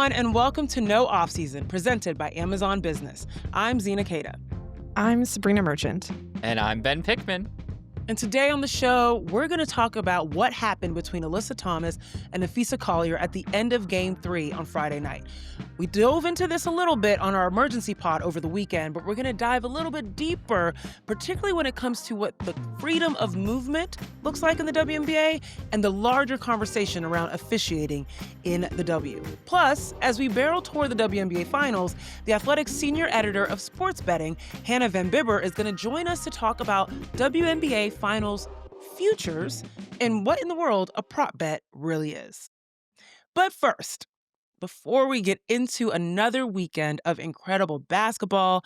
everyone, and welcome to No Offseason, presented by Amazon Business. I'm Zena Cada. I'm Sabreena Merchant. And I'm Ben Pickman. And today on the show, we're going to talk about what happened between Alyssa Thomas and Napheesa Collier at the end of Game 3 on Friday night. We dove into this a little bit on our emergency pod over the weekend, but we're going to dive a little bit deeper, particularly when it comes to what the freedom of movement looks like in the WNBA and the larger conversation around officiating in the W. Plus, as we barrel toward the WNBA Finals, the Athletic's senior editor of sports betting, Hannah Vanbiber, is going to join us to talk about WNBA Finals futures and what in the world a prop bet really is. But first, before we get into another weekend of incredible basketball,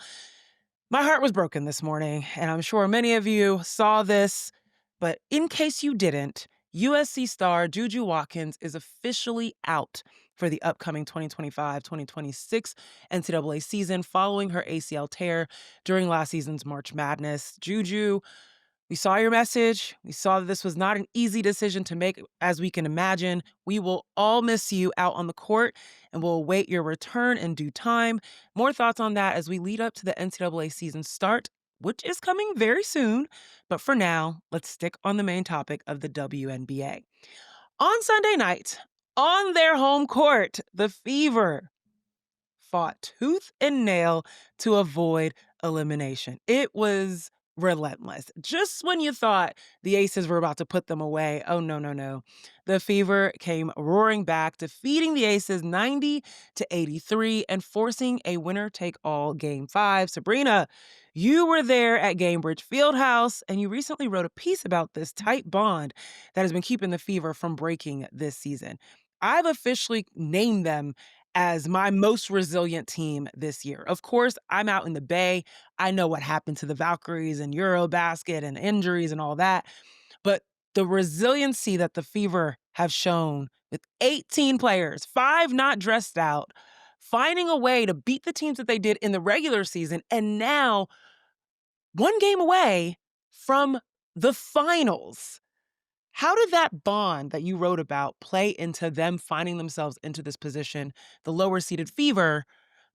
my heart was broken this morning, and I'm sure many of you saw this, but in case you didn't, USC star JuJu Watkins is officially out for the upcoming 2025-2026 NCAA season following her ACL tear during last season's March Madness. JuJu, we saw your message. We saw that this was not an easy decision to make, as we can imagine. We will all miss you out on the court, and we'll await your return in due time. More thoughts on that as we lead up to the NCAA season start, which is coming very soon. But for now, let's stick on the main topic of the WNBA. On Sunday night, on their home court, the Fever fought tooth and nail to avoid elimination. It was relentless. Just when you thought the Aces were about to put them away, oh, no. The Fever came roaring back, defeating the Aces 90-83 and forcing a winner-take-all Game 5. Sabreena, you were there at Gainbridge Fieldhouse, and you recently wrote a piece about this tight bond that has been keeping the Fever from breaking this season. I've officially named them as my most resilient team this year. Of course, I'm out in the Bay. I know what happened to the Valkyries and Eurobasket and injuries and all that. But the resiliency that the Fever have shown with 18 players, 5 not dressed out, finding a way to beat the teams that they did in the regular season, and now one game away from the finals. How did that bond that you wrote about play into them finding themselves into this position, the lower-seeded Fever,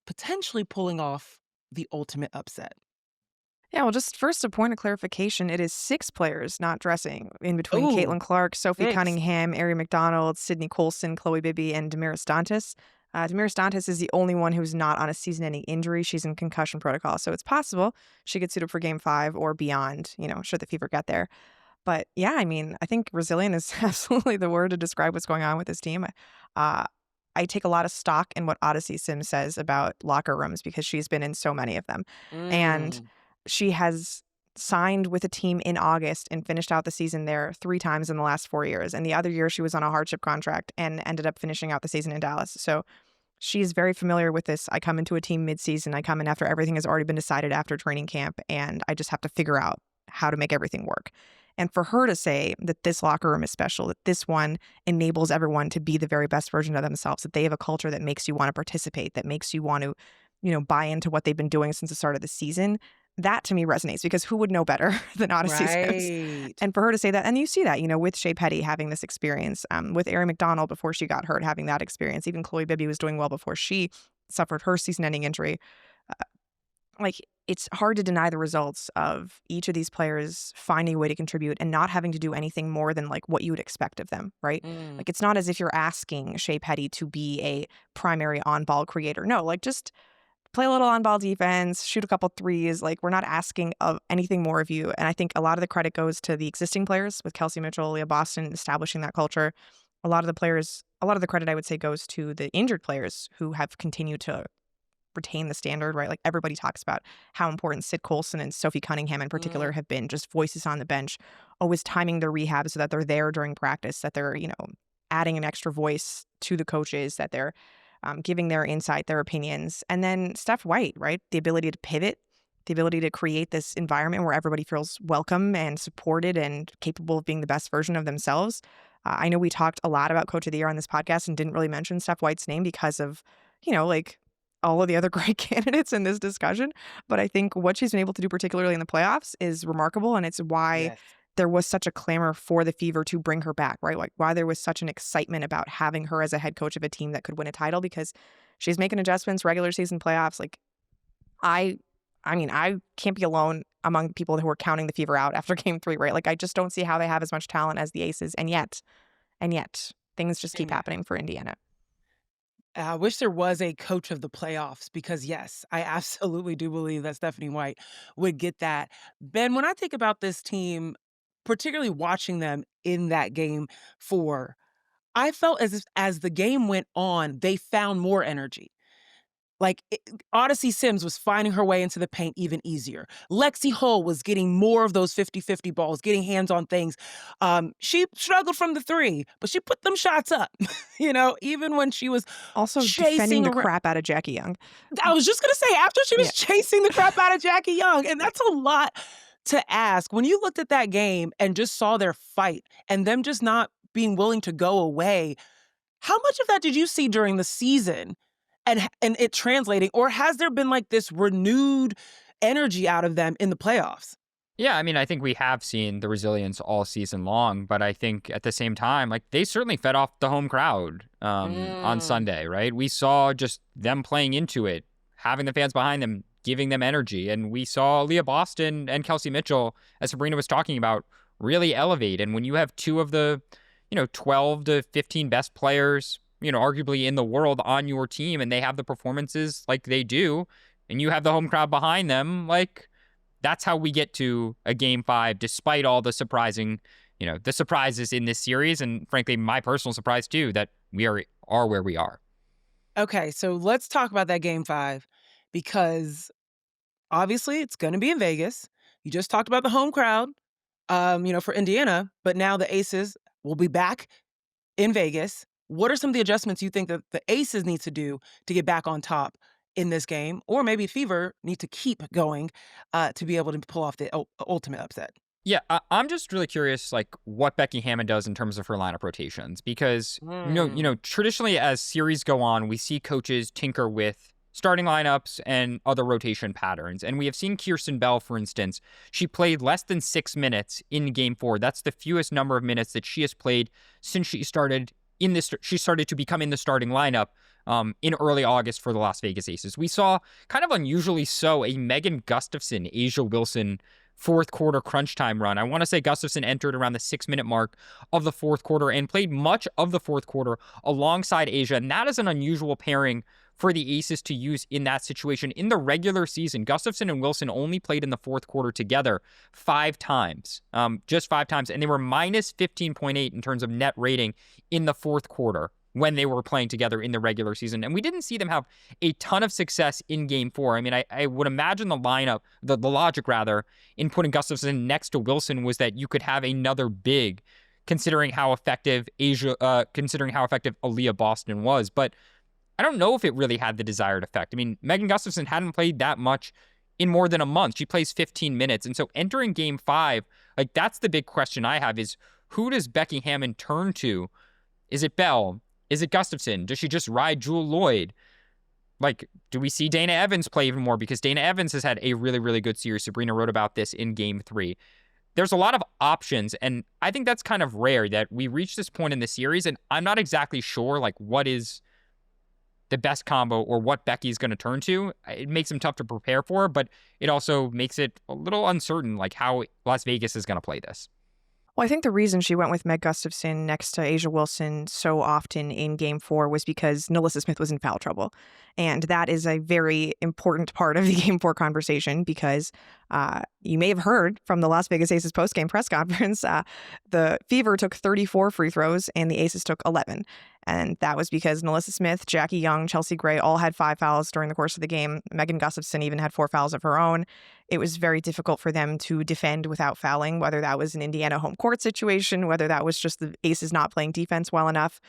potentially pulling off the ultimate upset? Yeah, well, just first a point of clarification. It is 6 players not dressing in between Ooh, Caitlin Clark, Sophie 6. Cunningham, Ari McDonald, Sydney Colson, Chloe Bibby, and Damaris Dantas. Damaris Dantas is the only one who's not on a season-ending injury. She's in concussion protocol, so it's possible she gets suited for Game 5 or beyond, should the Fever get there. But yeah, I think resilient is absolutely the word to describe what's going on with this team. I take a lot of stock in what Odyssey Sim says about locker rooms because she's been in so many of them. And she has signed with a team in August and finished out the season there 3 times in the last 4 years. And the other year she was on a hardship contract and ended up finishing out the season in Dallas. So she's very familiar with this. I come into a team mid-season. I come in after everything has already been decided after training camp, and I just have to figure out how to make everything work. And for her to say that this locker room is special, that this one enables everyone to be the very best version of themselves, that they have a culture that makes you want to participate, that makes you want to, buy into what they've been doing since the start of the season, that to me resonates because who would know better than Odyssey Sims? And for her to say that, and you see that, with Shea Petty having this experience, with Ari McDonald before she got hurt having that experience, even Chloe Bibby was doing well before she suffered her season-ending injury. It's hard to deny the results of each of these players finding a way to contribute and not having to do anything more than what you would expect of them, right? It's not as if you're asking Shea Petty to be a primary on-ball creator. No, just play a little on-ball defense, shoot a couple threes. We're not asking of anything more of you. And I think a lot of the credit goes to the existing players with Kelsey Mitchell, Leah Boston establishing that culture. A lot of the credit I would say goes to the injured players who have continued to retain the standard, right? Everybody talks about how important Sid Colson and Sophie Cunningham in particular have been, just voices on the bench, always timing their rehab so that they're there during practice, that they're, adding an extra voice to the coaches, that they're giving their insight, their opinions. And then Steph White, right? The ability to pivot, the ability to create this environment where everybody feels welcome and supported and capable of being the best version of themselves. I know we talked a lot about Coach of the Year on this podcast and didn't really mention Steph White's name because of, all of the other great candidates in this discussion. But I think what she's been able to do, particularly in the playoffs, is remarkable. And it's why there was such a clamor for the Fever to bring her back, right? Like why there was such an excitement about having her as a head coach of a team that could win a title, because she's making adjustments, regular season, playoffs. Like I mean, I can't be alone among people who are counting the Fever out after game 3, right? Like I just don't see how they have as much talent as the Aces. And yet things just keep happening for Indiana. I wish there was a coach of the playoffs because, yes, I absolutely do believe that Stephanie White would get that. Ben, when I think about this team, particularly watching them in that game 4, I felt as the game went on, they found more energy. Like, Odyssey Sims was finding her way into the paint even easier. Lexi Hull was getting more of those 50-50 balls, getting hands on things. She struggled from the 3, but she put them shots up, even when she was also defending the crap out of Jackie Young. I was just going to say, after she was chasing the crap out of Jackie Young, and that's a lot to ask. When you looked at that game and just saw their fight and them just not being willing to go away, how much of that did you see during the season? And it translating, or has there been like this renewed energy out of them in the playoffs? Yeah, I mean, I think we have seen the resilience all season long, but I think at the same time, like they certainly fed off the home crowd on Sunday, right? We saw just them playing into it, having the fans behind them, giving them energy. And we saw Leah Boston and Kelsey Mitchell, as Sabreena was talking about, really elevate. And when you have 2 of the, 12 to 15 best players, arguably in the world on your team, and they have the performances like they do, and you have the home crowd behind them, like that's how we get to a game 5, despite all the surprising, the surprises in this series. And frankly, my personal surprise too, that we are where we are. Okay, so let's talk about that game 5, because obviously it's going to be in Vegas. You just talked about the home crowd, for Indiana, but now the Aces will be back in Vegas. What are some of the adjustments you think that the Aces need to do to get back on top in this game? Or maybe Fever need to keep going to be able to pull off the ultimate upset? Yeah, I'm just really curious, like, what Becky Hammon does in terms of her lineup rotations. Because, traditionally as series go on, we see coaches tinker with starting lineups and other rotation patterns. And we have seen Kirsten Bell, for instance, she played less than 6 minutes in game 4. That's the fewest number of minutes that she has played since she started to become in the starting lineup in early August for the Las Vegas Aces. We saw, kind of unusually so, a Megan Gustafson, Asia Wilson fourth quarter crunch time run. I want to say Gustafson entered around the 6-minute mark of the fourth quarter and played much of the fourth quarter alongside Asia. And that is an unusual pairing for the Aces to use in that situation. In the regular season, Gustafson and Wilson only played in the fourth quarter together 5 times, just 5 times. And they were minus 15.8 in terms of net rating in the fourth quarter when they were playing together in the regular season. And we didn't see them have a ton of success in game 4. I mean, I would imagine the lineup, the logic rather, in putting Gustafson next to Wilson was that you could have another big, considering how effective Aaliyah Boston was. But I don't know if it really had the desired effect. I mean, Megan Gustafson hadn't played that much in more than a month. She plays 15 minutes. And so entering game 5, like that's the big question I have is, who does Becky Hammon turn to? Is it Bell? Is it Gustafson? Does she just ride Jewel Lloyd? Like, do we see Dana Evans play even more? Because Dana Evans has had a really, really good series. Sabreena wrote about this in game 3. There's a lot of options, and I think that's kind of rare that we reach this point in the series, and I'm not exactly sure, like, what is the best combo or what Becky's going to turn to. It makes them tough to prepare for, but it also makes it a little uncertain, like, how Las Vegas is going to play this. Well, I think the reason she went with Meg Gustafson next to Asia Wilson so often in Game 4 was because Alyssa Smith was in foul trouble. And that is a very important part of the Game 4 conversation because you may have heard from the Las Vegas Aces postgame press conference, the Fever took 34 free throws and the Aces took 11. And that was because Alyssa Smith, Jackie Young, Chelsea Gray all had 5 fouls during the course of the game. Megan Gustafson even had 4 fouls of her own. It was very difficult for them to defend without fouling, whether that was an Indiana home court situation, whether that was just the Aces not playing defense well enough.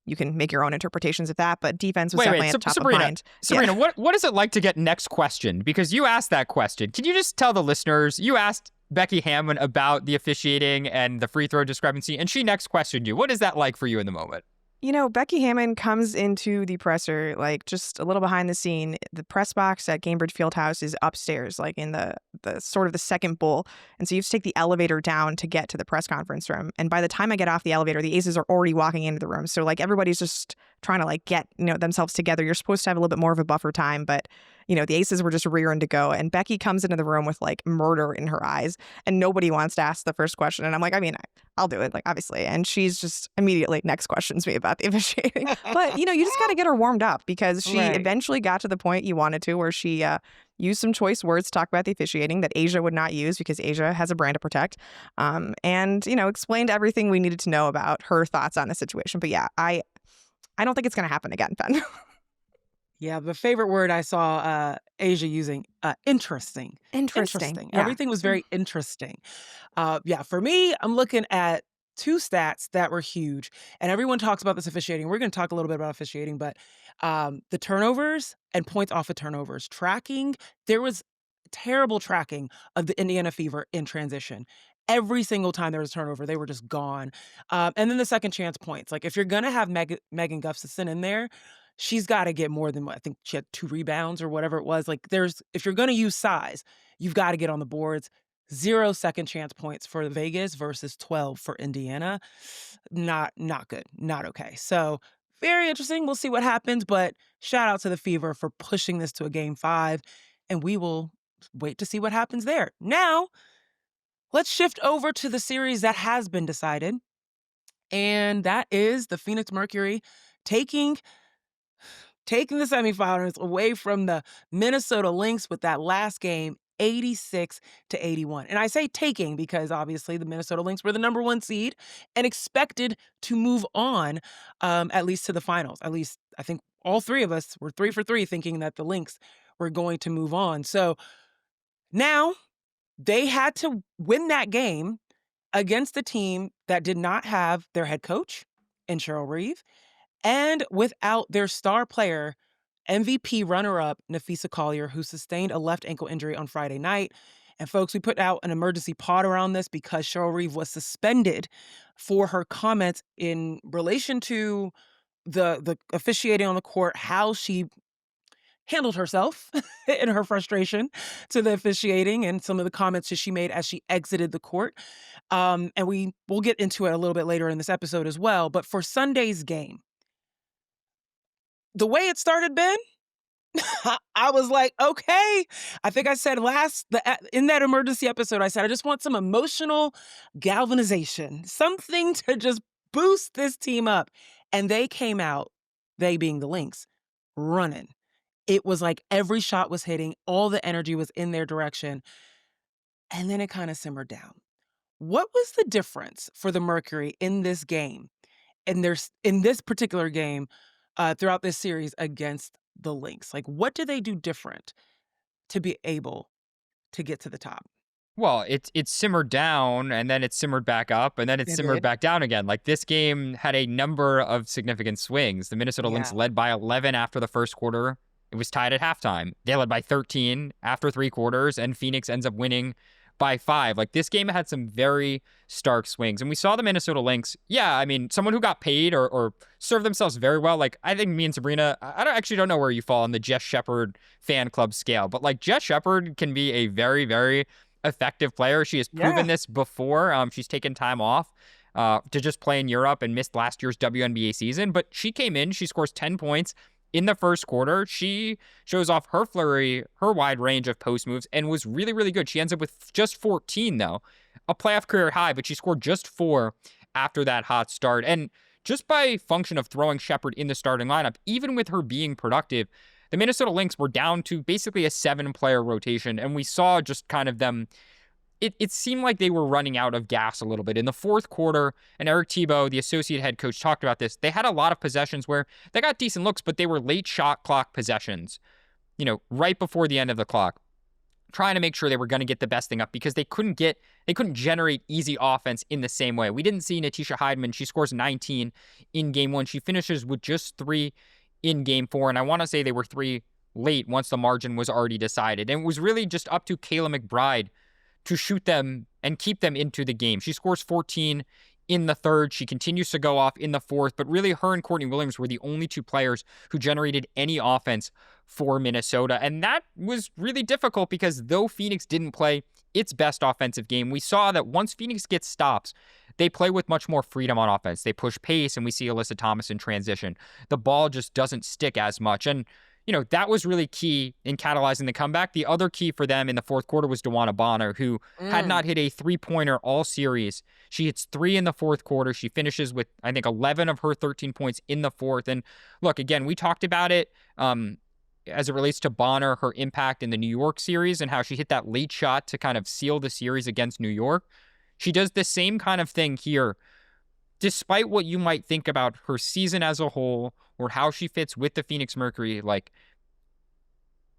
You can make your own interpretations of that, but defense was definitely at top of mind. Sabreena, what is it like to get next question? Because you asked that question. Can you just tell the listeners, you asked Becky Hammon about the officiating and the free throw discrepancy, and she next questioned you. What is that like for you in the moment? Becky Hammon comes into the presser, like just a little behind the scene. The press box at Gainbridge Fieldhouse is upstairs, like in the sort of the second bowl. And so you have to take the elevator down to get to the press conference room. And by the time I get off the elevator, the aces are already walking into the room. So like everybody's just trying to like get, themselves together. You're supposed to have a little bit more of a buffer time, but the aces were just rearing to go. And Becky comes into the room with like murder in her eyes and nobody wants to ask the first question. And I'm like, I'll do it, like, obviously. And she's just immediately next questions me about the officiating. But, you just got to get her warmed up because she Right. eventually got to the point you wanted to where she used some choice words to talk about the officiating that Asia would not use because Asia has a brand to protect. And, explained everything we needed to know about her thoughts on the situation. But yeah, I don't think it's going to happen again, Ben. Yeah, the favorite word I saw Asia using, interesting. Interesting. Yeah. Everything was very interesting. Yeah, for me, I'm looking at two stats that were huge. And everyone talks about this officiating. We're going to talk a little bit about officiating, but the turnovers and points off of turnovers. Tracking, there was terrible tracking of the Indiana Fever in transition. Every single time there was a turnover, they were just gone. And then the second chance points. Like if you're going to have Megan Gustafson in there, she's got to get more than what I think she had 2 rebounds or whatever it was. Like if you're going to use size, you've got to get on the boards. 0 second chance points for Vegas versus 12 for Indiana. Not good. Not okay. So very interesting. We'll see what happens, but shout out to the Fever for pushing this to a game 5, and we will wait to see what happens there. Now, let's shift over to the series that has been decided, and that is the Phoenix Mercury taking the semifinals away from the Minnesota Lynx with that last game, 86-81. And I say taking because obviously the Minnesota Lynx were the number 1 seed and expected to move on, at least to the finals. At least I think all 3 of us were 3 for 3 thinking that the Lynx were going to move on. So now they had to win that game against a team that did not have their head coach in Cheryl Reeve, and without their star player, MVP runner-up Napheesa Collier, who sustained a left ankle injury on Friday night. And folks, we put out an emergency pod around this because Cheryl Reeve was suspended for her comments in relation to the officiating on the court, how she handled herself in her frustration to the officiating and some of the comments that she made as she exited the court. And we'll get into it a little bit later in this episode as well. But for Sunday's game, the way it started, Ben, I was like, okay. I think I said in that emergency episode, I said, I just want some emotional galvanization, something to just boost this team up. And they came out, they being the Lynx, running. It was like every shot was hitting, all the energy was in their direction. And then it kind of simmered down. What was the difference for the Mercury in this game, in this particular game, throughout this series against the Lynx? Like, what do they do different to be able to get to the top? Well, it simmered down and then it simmered back up and then it It simmered did. back down again. Like this game had a number of significant swings. The Minnesota Lynx Yeah. led by 11 after the first quarter. It was tied at halftime. They led by 13 after 3 quarters, and Phoenix ends up winning by 5. Like this game had some very stark swings. And we saw the Minnesota Lynx, someone who got paid or served themselves very well. Like I think me and Sabreena, I don't know where you fall on the Jess Shepard fan club scale, but like Jess Shepard can be a very, very effective player. She has proven this before. She's taken time off to just play in Europe and missed last year's WNBA season, but she came in, she scores 10 points in the first quarter. She shows off her flurry, her wide range of post moves, and was really, really good. She ends up with just 14, though, a playoff career high, but she scored just 4 after that hot start. And just by function of throwing Shepard in the starting lineup, even with her being productive, the Minnesota Lynx were down to basically a 7-player rotation, and we saw just kind of them. It seemed like they were running out of gas a little bit in the fourth quarter. And Eric Thibault, the associate head coach, talked about this. They had a lot of possessions where they got decent looks, but they were late shot clock possessions, right before the end of the clock, trying to make sure they were going to get the best thing up because they couldn't generate easy offense in the same way. We didn't see Natisha Heidman. She scores 19 in game 1. She finishes with just 3 in game 4. And I want to say they were 3 late once the margin was already decided. And it was really just up to Kayla McBride to shoot them and keep them into the game. She scores 14 in the third. She continues to go off in the fourth, but really her and Courtney Williams were the only two players who generated any offense for Minnesota. And that was really difficult because though Phoenix didn't play its best offensive game, we saw that once Phoenix gets stops, they play with much more freedom on offense. They push pace, and we see Alyssa Thomas in transition. The ball just doesn't stick as much. And that was really key in catalyzing the comeback. The other key for them in the fourth quarter was DeWanna Bonner, who had not hit a three-pointer all series. She hits 3 in the fourth quarter. She finishes with, I think, 11 of her 13 points in the fourth. And look, again, we talked about it as it relates to Bonner, her impact in the New York series and how she hit that late shot to kind of seal the series against New York. She does the same kind of thing here. Despite what you might think about her season as a whole or how she fits with the Phoenix Mercury,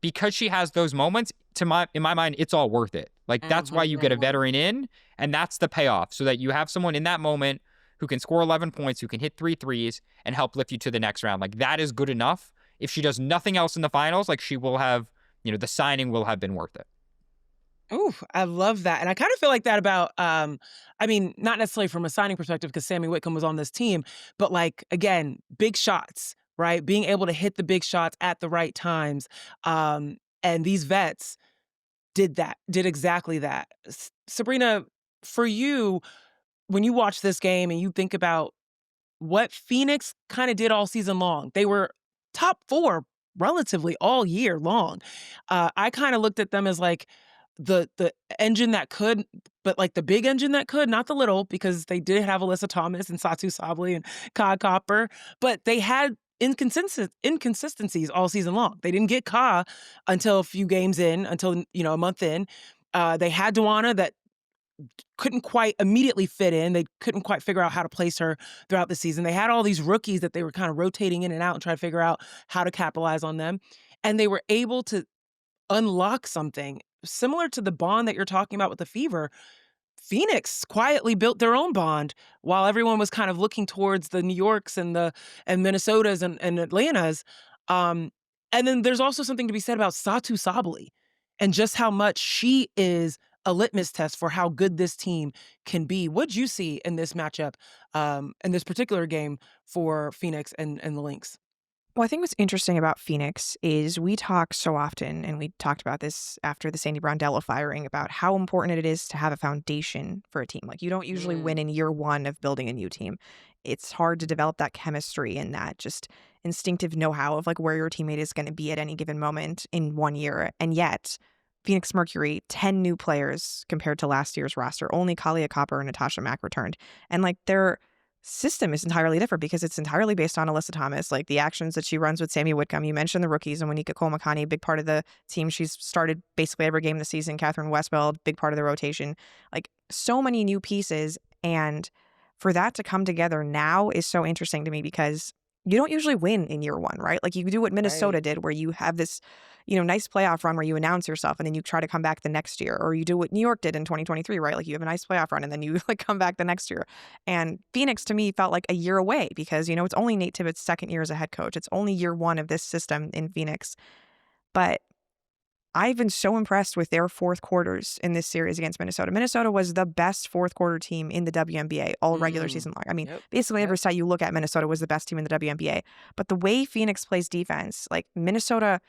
because she has those moments, in my mind, it's all worth it. That's why you get a veteran in, and that's the payoff, so that you have someone in that moment who can score 11 points, who can hit 3 threes, and help lift you to the next round. That is good enough. If she does nothing else in the finals, she will have, the signing will have been worth it. Ooh, I love that. And I kind of feel like that about, not necessarily from a signing perspective because Sammy Whitcomb was on this team, but again, big shots, right? Being able to hit the big shots at the right times. And these vets did exactly that. Sabreena, for you, when you watch this game and you think about what Phoenix kind of did all season long, they were top 4 relatively all year long. I kind of looked at them as the engine that could, but the big engine that could, not the little, because they did have Alyssa Thomas and Satu Sabli and Ka Copper, but they had inconsistencies all season long. They didn't get Ka until a few games in, until a month in. They had DeWanna that couldn't quite immediately fit in. They couldn't quite figure out how to place her throughout the season. They had all these rookies that they were kind of rotating in and out and trying to figure out how to capitalize on them. And they were able to unlock something similar to the bond that you're talking about with the Fever. Phoenix quietly built their own bond while everyone was kind of looking towards the New Yorks and Minnesotas and Atlantas. And then there's also something to be said about Satu Sabli and just how much she is a litmus test for how good this team can be. What'd you see in this matchup, in this particular game for Phoenix and the Lynx? Well, I think what's interesting about Phoenix is we talk so often, and we talked about this after the Sandy Brondella firing, about how important it is to have a foundation for a team. You don't usually win in year one of building a new team. It's hard to develop that chemistry and that just instinctive know-how of where your teammate is going to be at any given moment in 1 year. And yet, Phoenix Mercury, 10 new players compared to last year's roster. Only Collier, Copper, and Natasha Mack returned. And their system is entirely different because it's entirely based on Alyssa Thomas, the actions that she runs with Sammy Whitcomb. You mentioned the rookies and Wanika Cole-Makani, big part of the team. She's started basically every game this season. Catherine Westbeld, big part of the rotation. So many new pieces. And for that to come together now is so interesting to me because you don't usually win in year one, right? You do what Minnesota did where you have this, nice playoff run where you announce yourself and then you try to come back the next year. Or you do what New York did in 2023, right? You have a nice playoff run and then you come back the next year. And Phoenix to me felt like a year away because, it's only Nate Tibbetts' second year as a head coach. It's only year one of this system in Phoenix. But I've been so impressed with their fourth quarters in this series against Minnesota. Minnesota was the best fourth quarter team in the WNBA all regular season long. Basically every site you look at, Minnesota was the best team in the WNBA. But the way Phoenix plays defense, Minnesota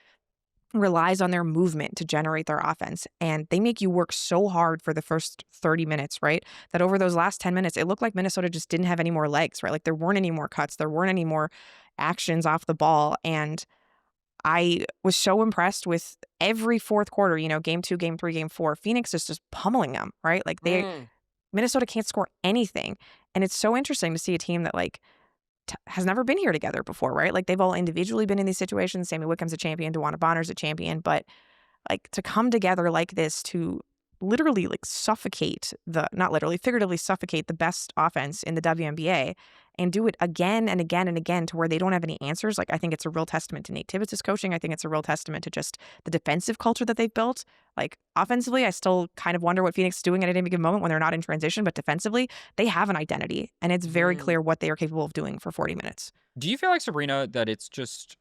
relies on their movement to generate their offense. And they make you work so hard for the first 30 minutes, right? That over those last 10 minutes, it looked like Minnesota just didn't have any more legs, right? There weren't any more cuts. There weren't any more actions off the ball. And I was so impressed with every fourth quarter, game 2, game 3, game 4, Phoenix is just pummeling them, right? Minnesota can't score anything. And it's so interesting to see a team that has never been here together before, right? They've all individually been in these situations. Sammy Whitcomb's a champion, DeWanna Bonner's a champion, but to come together like this to literally suffocate not literally, figuratively suffocate the best offense in the WNBA and do it again and again and again to where they don't have any answers. I think it's a real testament to Nate Tibbetts' coaching. I think it's a real testament to just the defensive culture that they've built. Offensively, I still kind of wonder what Phoenix is doing at any given moment when they're not in transition, but defensively, they have an identity and it's very clear what they are capable of doing for 40 minutes. Do you feel like, Sabreena, that it's just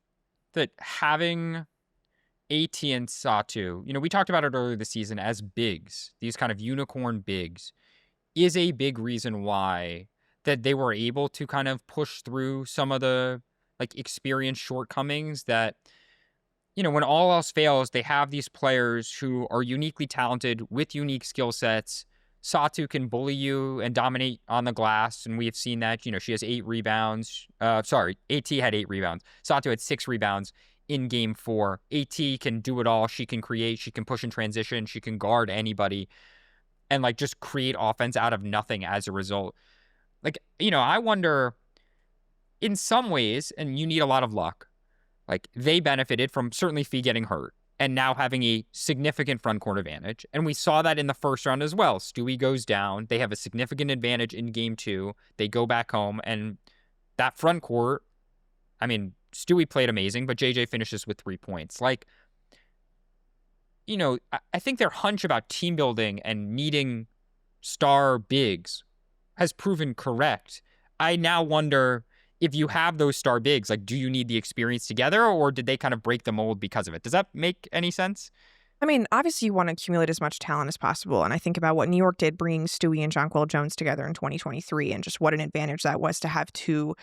that having AT and Satu, we talked about it earlier this season as bigs, these kind of unicorn bigs, is a big reason why that they were able to kind of push through some of the like experience shortcomings that, when all else fails, they have these players who are uniquely talented with unique skill sets. Satu can bully you and dominate on the glass, and we have seen that. She has 8 rebounds. AT had 8 rebounds. Satu had 6 rebounds in game 4. AT can do it all. She can create. She can push in transition. She can guard anybody and like just create offense out of nothing as a result. Like, I wonder in some ways, and you need a lot of luck, like they benefited from certainly Phee getting hurt and now having a significant front court advantage. And we saw that in the first round as well. Stewie goes down. They have a significant advantage in game 2. They go back home, and that front court, I mean, Stewie played amazing, but JJ finishes with 3 points. Like, I think their hunch about team building and needing star bigs has proven correct. I now wonder, if you have those star bigs, like, do you need the experience together, or did they kind of break the mold because of it? Does that make any sense? I mean, obviously you want to accumulate as much talent as possible. And I think about what New York did bringing Stewie and Jonquel Jones together in 2023 and just what an advantage that was to have 2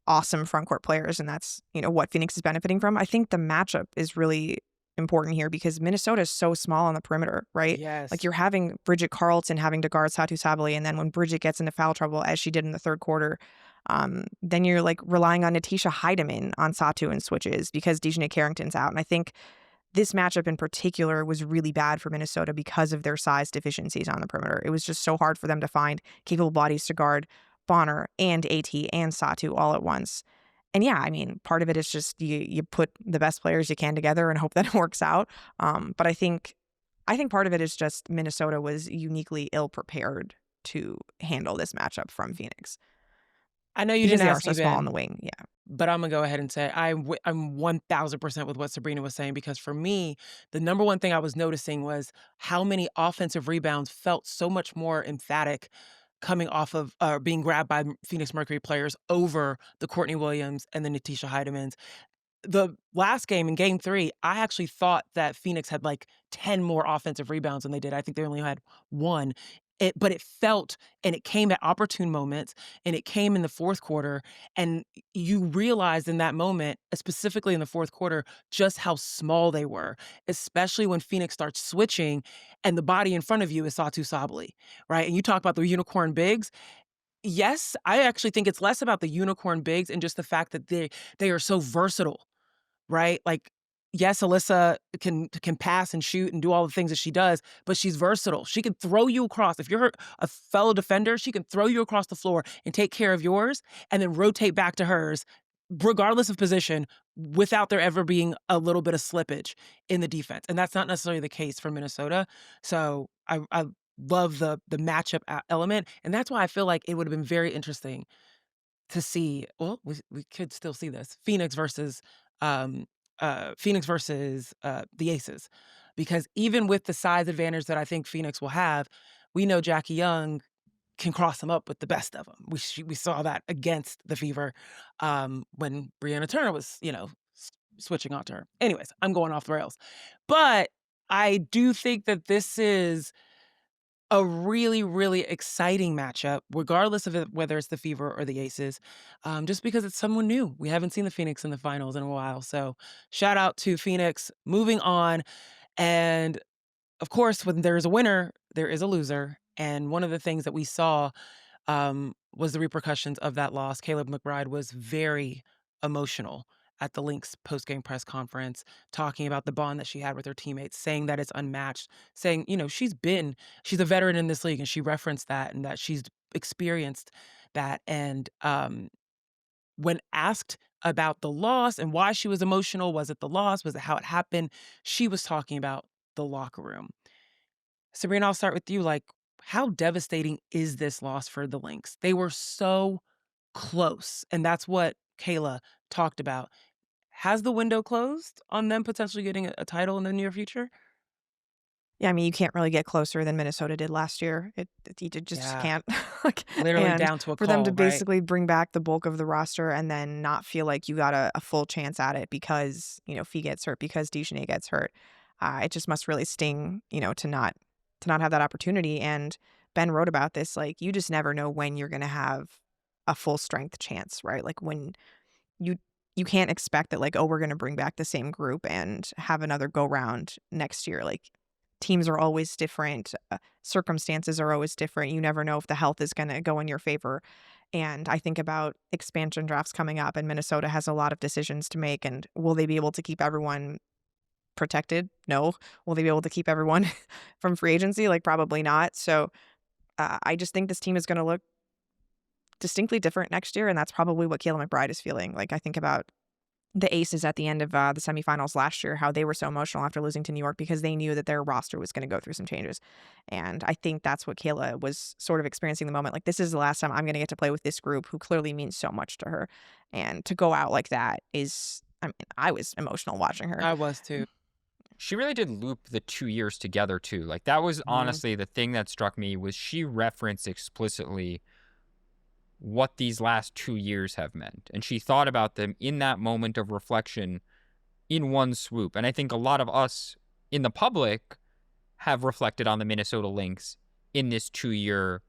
awesome front court players. And that's, what Phoenix is benefiting from. I think the matchup is really important here because Minnesota is so small on the perimeter, right? Yes. Like you're having Bridget Carlton having to guard Satu Sabali. And then when Bridget gets into foul trouble, as she did in the third quarter, then you're like relying on Napheesa Heidemann on Satu and switches because Dejanay Carrington's out. And I think this matchup in particular was really bad for Minnesota because of their size deficiencies on the perimeter. It was just so hard for them to find capable bodies to guard Bonner and AT and Satu all at once. And yeah, I mean, part of it is just you put the best players you can together and hope that it works out. But I think part of it is just Minnesota was uniquely ill prepared to handle this matchup from Phoenix. I know you Because didn't they are ask so me, small Ben, on the wing. Yeah. but I'm gonna go ahead and say I'm 1000% with what Sabreena was saying, because for me, the number one thing I was noticing was how many offensive rebounds felt so much more emphatic coming off of being grabbed by Phoenix Mercury players over the Courtney Williams and the Napheesa Heidemans. The last game, in game 3, I actually thought that Phoenix had like 10 more offensive rebounds than they did. I think they only had 1. But it felt, and it came at opportune moments, and it came in the fourth quarter, and you realized in that moment, specifically in the fourth quarter, just how small they were, especially when Phoenix starts switching and the body in front of you is Satu Sabali, right? And you talk about the unicorn bigs. Yes, I actually think it's less about the unicorn bigs and just the fact that they are so versatile, right? Like, yes, Alyssa can pass and shoot and do all the things that she does, but she's versatile. She can throw you across. If you're a fellow defender, she can throw you across the floor and take care of yours and then rotate back to hers, regardless of position, without there ever being a little bit of slippage in the defense. And that's not necessarily the case for Minnesota. So I love the matchup element. And that's why I feel like it would have been very interesting to see. Well, we could still see this um Phoenix versus the Aces, because even with the size advantage that I think Phoenix will have, we know Jackie Young can cross them up with the best of them. We saw that against the Fever when Brianna Turner was switching onto her. Anyways, I'm going off the rails, but I do think that this is a really, really exciting matchup, regardless of whether it's the Fever or the Aces, just because it's someone new. We haven't seen the Phoenix in the finals in a while. So shout out to Phoenix. Moving on. And of course, when there's a winner, there is a loser. And one of the things that we saw was the repercussions of that loss. Caleb McBride was very emotional at the Lynx post-game press conference, talking about the bond that she had with her teammates, saying that it's unmatched, saying, she's a veteran in this league, and she referenced that and that she's experienced that. And when asked about the loss and why she was emotional, was it the loss? Was it how it happened? She was talking about the locker room. Sabreena, I'll start with you. Like, how devastating is this loss for the Lynx? They were so close, and that's what Kayla talked about. Has the window closed on them potentially getting a title in the near future? Yeah, I mean, you can't really get closer than Minnesota did last year. You just Yeah, can't. Like, literally and down to a for them to call, right? basically bring back the bulk of the roster and then not feel like you got a full chance at it because, Phee gets hurt, because Dejanay gets hurt, it just must really sting, to not have that opportunity. And Ben wrote about this, like, you just never know when you're going to have a full strength chance, right? Like when you can't expect that like, oh, we're going to bring back the same group and have another go round next year. Like teams are always different. Circumstances are always different. You never know if the health is going to go in your favor. And I think about expansion drafts coming up, and Minnesota has a lot of decisions to make. And will they be able to keep everyone protected? No. Will they be able to keep everyone from free agency? Like probably not. So I just think this team is going to look distinctly different next year, and that's probably what Kayla McBride is feeling. Like I think about the Aces at the end of the semifinals last year, how they were so emotional after losing to New York because they knew that their roster was going to go through some changes. And I think that's what Kayla was sort of experiencing the moment. Like, this is the last time I'm going to get to play with this group who clearly means so much to her. And to go out like that is, I mean, I was emotional watching her. I was too. She really did loop the 2 years together too. Like that was honestly the thing that struck me was she referenced explicitly what these last 2 years have meant. And she thought about them in that moment of reflection in one swoop. And I think a lot of us in the public have reflected on the Minnesota Lynx in this 2-year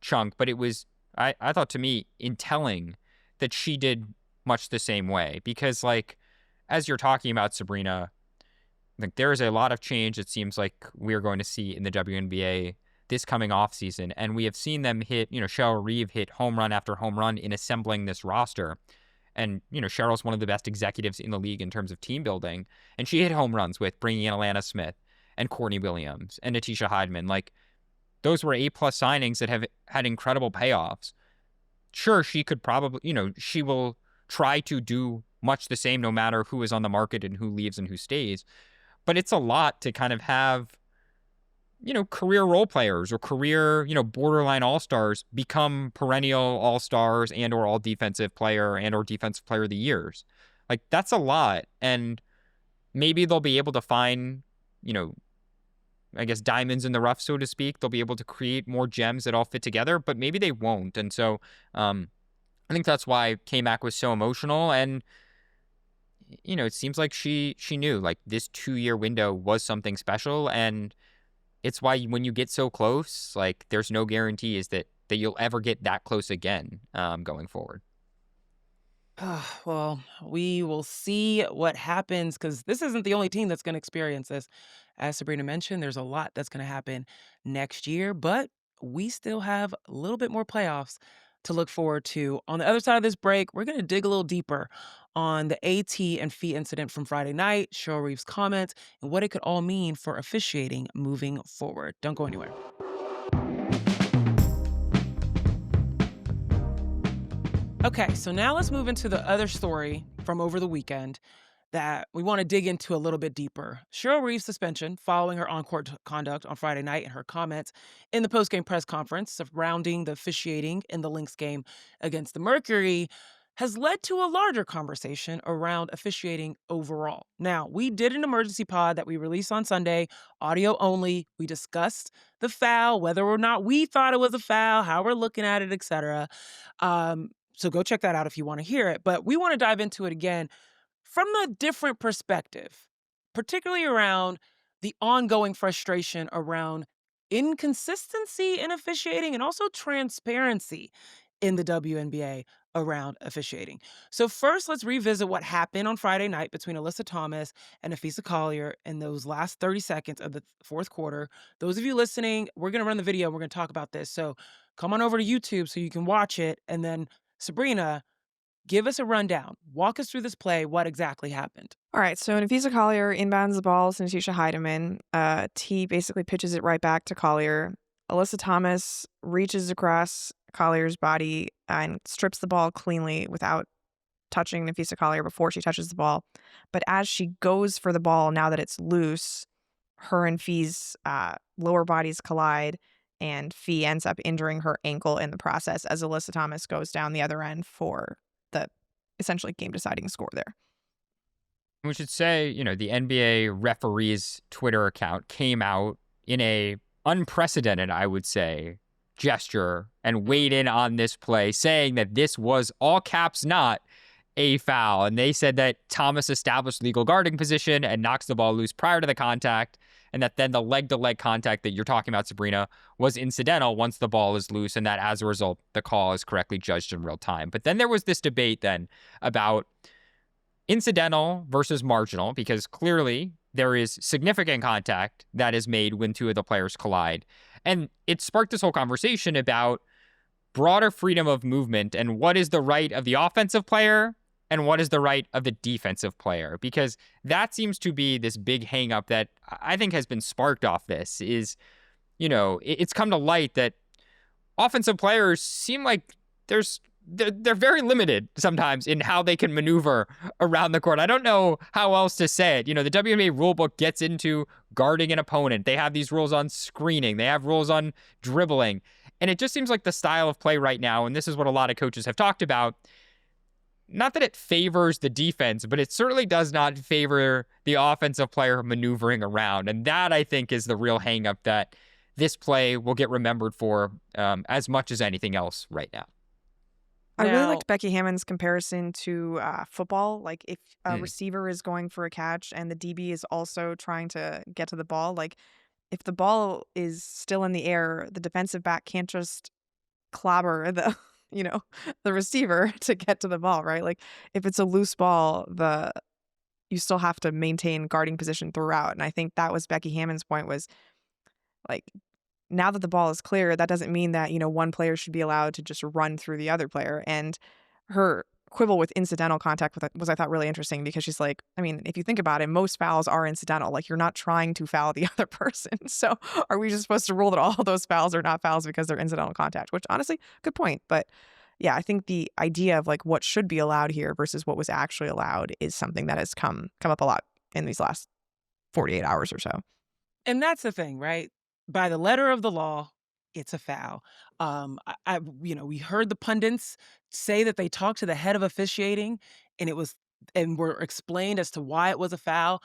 chunk. But it was, I thought to me, in telling that she did much the same way. Because like, as you're talking about, Sabreena, like there is a lot of change it seems like we're going to see in the WNBA this coming off season, and we have seen them hit, Cheryl Reeve hit home run after home run in assembling this roster. And, Cheryl's one of the best executives in the league in terms of team building, and she hit home runs with bringing in Alana Smith and Courtney Williams and Napheesa Hydeman. Like, those were A+ signings that have had incredible payoffs. Sure, she could probably, she will try to do much the same no matter who is on the market and who leaves and who stays. But it's a lot to kind of have, career role players or career, borderline all-stars become perennial all-stars and or all defensive player and or defensive player of the years. Like that's a lot. And maybe they'll be able to find, I guess diamonds in the rough, so to speak. They'll be able to create more gems that all fit together, but maybe they won't. And so I think that's why K-Mac was so emotional. And, it seems like she knew like this 2-year window was something special. And it's why when you get so close, like there's no guarantees that you'll ever get that close again going forward. Well, we will see what happens because this isn't the only team that's going to experience this. As Sabreena mentioned, there's a lot that's going to happen next year, but we still have a little bit more playoffs to look forward to. On the other side of this break, we're going to dig a little deeper on the AT and Phee incident from Friday night, Cheryl Reeve's comments, and what it could all mean for officiating moving forward. Don't go anywhere. Okay, so now let's move into the other story from over the weekend that we want to dig into a little bit deeper. Cheryl Reeve's suspension following her on-court conduct on Friday night and her comments in the post-game press conference surrounding the officiating in the Lynx game against the Mercury has led to a larger conversation around officiating overall. Now, we did an emergency pod that we released on Sunday, audio only. We discussed the foul, whether or not we thought it was a foul, how we're looking at it, etc. So go check that out if you want to hear it. But we want to dive into it again from a different perspective, particularly around the ongoing frustration around inconsistency in officiating and also transparency in the WNBA around officiating. So first, let's revisit what happened on Friday night between Alyssa Thomas and Napheesa Collier in those last 30 seconds of the fourth quarter. Those of you listening, we're going to run the video and we're going to talk about this. So come on over to YouTube so you can watch it. And then Sabreena, give us a rundown. Walk us through this play. What exactly happened? All right, so Napheesa Collier inbounds the ball to Napheesa Hydeman. T basically pitches it right back to Collier. Alyssa Thomas reaches across Collier's body and strips the ball cleanly without touching Napheesa Collier before she touches the ball. But as she goes for the ball, now that it's loose, her and Phee's lower bodies collide, and Phee ends up injuring her ankle in the process as Alyssa Thomas goes down the other end for the essentially game-deciding score there. We should say, the NBA referees' Twitter account came out in a unprecedented, I would say, gesture and weighed in on this play, saying that this was all caps not a foul. And they said that Thomas established legal guarding position and knocks the ball loose prior to the contact, and that then the leg-to-leg contact that you're talking about, Sabreena, was incidental once the ball is loose, and that as a result, the call is correctly judged in real time. But then there was this debate then about incidental versus marginal, because clearly there is significant contact that is made when two of the players collide. And it sparked this whole conversation about broader freedom of movement and what is the right of the offensive player and what is the right of the defensive player, because that seems to be this big hang up that I think has been sparked off this is, it's come to light that offensive players seem like they're very limited sometimes in how they can maneuver around the court. I don't know how else to say it. The WNBA rulebook gets into guarding an opponent. They have these rules on screening. They have rules on dribbling. And it just seems like the style of play right now, and this is what a lot of coaches have talked about, not that it favors the defense, but it certainly does not favor the offensive player maneuvering around. And that, I think, is the real hang up that this play will get remembered for as much as anything else right now. I really liked Becky Hammon's comparison to football. Like if a receiver is going for a catch and the DB is also trying to get to the ball, like if the ball is still in the air, the defensive back can't just clobber the the receiver to get to the ball, right? Like if it's a loose ball, you still have to maintain guarding position throughout. And I think that was Becky Hammon's point, was like, now that the ball is clear, that doesn't mean that, one player should be allowed to just run through the other player. And her quibble with incidental contact was, I thought, really interesting, because she's like, I mean, if you think about it, most fouls are incidental. Like, you're not trying to foul the other person. So are we just supposed to rule that all those fouls are not fouls because they're incidental contact? Which, honestly, good point. But yeah, I think the idea of like what should be allowed here versus what was actually allowed is something that has come up a lot in these last 48 hours or so. And that's the thing, right? By the letter of the law, it's a foul. We heard the pundits say that they talked to the head of officiating, and were explained as to why it was a foul.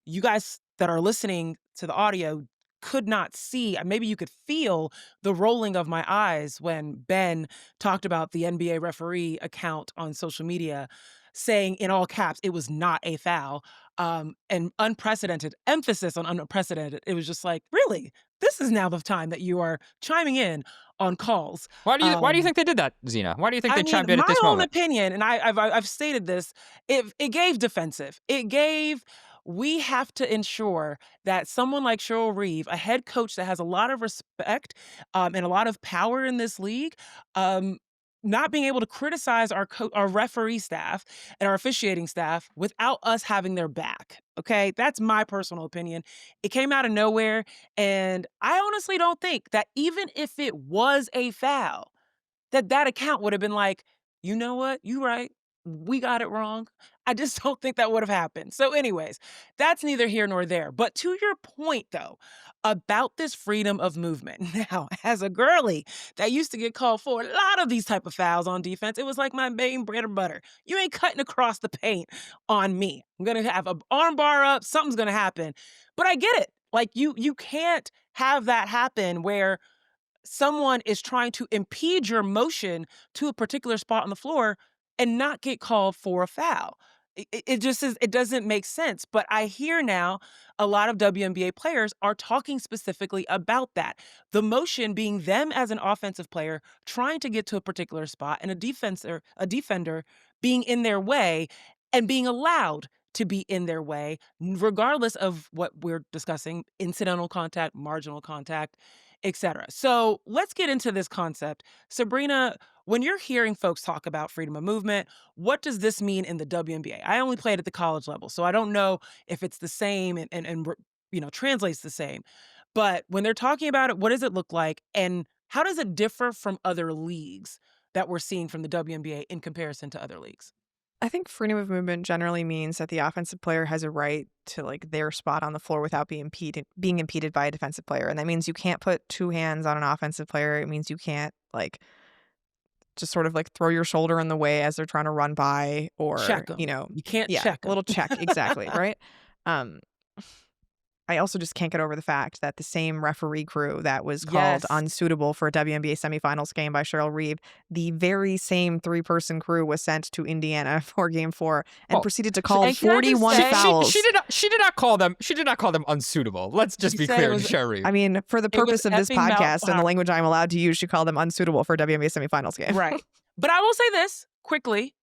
You guys that are listening to the audio could not see. Maybe you could feel the rolling of my eyes when Ben talked about the NBA referee account on social media, saying in all caps it was not a foul. And unprecedented, emphasis on unprecedented. It was just like, really? This is now the time that you are chiming in on calls. Why do you think they did that, Zena? Why do you think they chimed in at this moment? My own opinion, and I've stated this, it gave defensive. It gave, we have to ensure that someone like Cheryl Reeve, a head coach that has a lot of respect and a lot of power in this league, not being able to criticize our referee staff and our officiating staff without us having their back. Okay, that's my personal opinion. It came out of nowhere, and I honestly don't think that even if it was a foul, that account would have been like, you know what, you right, we got it wrong. I just don't think that would have happened. So anyways, that's neither here nor there. But to your point, though, about this freedom of movement. Now, as a girly that used to get called for a lot of these type of fouls on defense, it was like my main bread and butter. You ain't cutting across the paint on me. I'm going to have an arm bar up. Something's going to happen. But I get it. Like, you can't have that happen where someone is trying to impede your motion to a particular spot on the floor and not get called for a foul. It doesn't make sense. But I hear now a lot of WNBA players are talking specifically about that. The motion being them as an offensive player trying to get to a particular spot, and a defender being in their way and being allowed to be in their way, regardless of what we're discussing, incidental contact, marginal contact, etc. So let's get into this concept. Sabreena, when you're hearing folks talk about freedom of movement, what does this mean in the WNBA? I only played at the college level, so I don't know if it's the same and translates the same. But when they're talking about it, what does it look like, and how does it differ from other leagues that we're seeing from the WNBA in comparison to other leagues? I think freedom of movement generally means that the offensive player has a right to like their spot on the floor without being impeded by a defensive player. And that means you can't put two hands on an offensive player. It means you can't like just sort of like throw your shoulder in the way as they're trying to run by, or Check 'em. You can't check 'em. a little check. Exactly. Right. I also just can't get over the fact that the same referee crew that was called Yes. unsuitable for a WNBA semifinals game by Cheryl Reeve, the very same 3-person crew was sent to Indiana for Game 4 and proceeded to call and can I just 41 say- fouls. She did not call them unsuitable. Let's just She be said clear it to was- Cheryl Reeve. I mean, for the It was purpose of this effing podcast and the malpower. language I'm allowed to use, she called them unsuitable for a WNBA semifinals game. Right. But I will say this quickly.